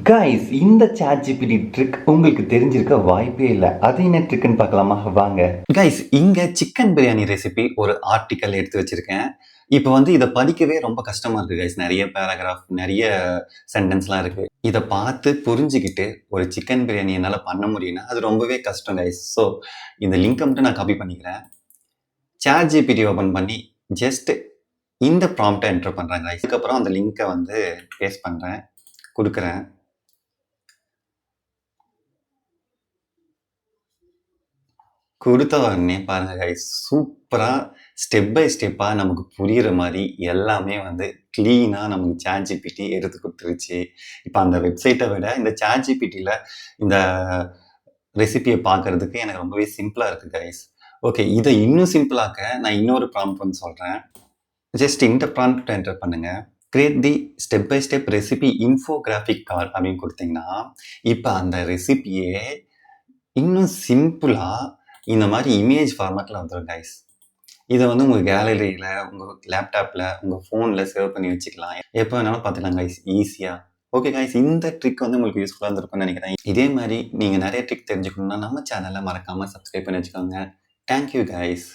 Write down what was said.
Guys, இந்த ChatGPT trick உங்களுக்கு தெரிஞ்சிருக்க வாய்ப்பே இல்ல. அது என்ன ட்ரிக்ன்னு பார்க்கலாமா? வாங்க. கைஸ், இங்க சிக்கன் பிரியாணி ரெசிபி ஒரு ஆர்டிக்கல் எடுத்து வச்சிருக்கேன். இப்ப வந்து இத படிக்கவே ரொம்ப கஷ்டமா இருக்கு கைஸ். நெறைய பேராகிராஃப், நெறைய சென்டென்ஸ்லாம் இருக்கு. இத பார்த்து புரிஞ்சுகிட்டு ஒரு சிக்கன் பிரியாணி என்னால பண்ண முடியும்னா, அது ரொம்பவே கஷ்டம் கைஸ். ஸோ இந்த லிங்க்க மட்டும் நான் காப்பி பண்ணிக்கிறேன். ChatGPT ஓப்பன் பண்ணி ஜஸ்ட் இந்த ப்ராம்ப்ட்ட என்டர் பண்றேன் கைஸ். அதுக்கப்புறம் அந்த லிங்க்க வந்து பேஸ்ட் பண்றேன். குடுக்குறேன். குடுத்த உடனே பாருங்க கைஸ், சூப்பரா ஸ்டெப் பை ஸ்டெப்பா நமக்கு புரியிற மாரி எல்லாமே வந்து கிளீனா நமக்கு ChatGPT எடுத்து குடுத்துருச்சு. இப்ப அந்த வெப்சைட்ட விட இந்த ChatGPTல இந்த ரெசிபிய பார்க்கறதுக்கு எனக்கு ரொம்பவே சிம்பிளா இருக்கு கைஸ். ஓகே, இத இன்னும் சிம்பிளாக்க நான் இன்னொரு ப்ராம்ப்ட் வந்து சொல்றேன். ஜஸ்ட் இந்த ப்ராம்ப்ட் என்டர் பண்ணுங்க. Create the step by step recipe infographic card அப்படின்னு குடுத்தீங்கன்னா, இப்ப அந்த ரெசிபியே இன்னும் சிம்பிளா இந்த மாரி இமேஜ் ஃபார்மேட்ல வந்துரும் கைஸ். இத வந்து உங்க கேலரியில, உங்க லேப்டாப்ல, உங்க ஃபோன்ல சேவ் பண்ணி வச்சுக்கலாம். எப்ப வேணாலும் பார்த்துக்கலாம் கைஸ், ஈஸியா. ஓகே கைஸ், இந்த ட்ரிக் வந்து உங்களுக்கு யூஸ்ஃபுல்லா இருந்திருக்கும்னு நெனைக்கிறேன். இதே மாரி நீங்க நெறைய ட்ரிக் தெரிஞ்சுக்கணும்னா நம்ம சேனல மறக்காம சப்ஸ்கிரைப் பண்ணி வச்சுக்கோங்க. Thank you guys.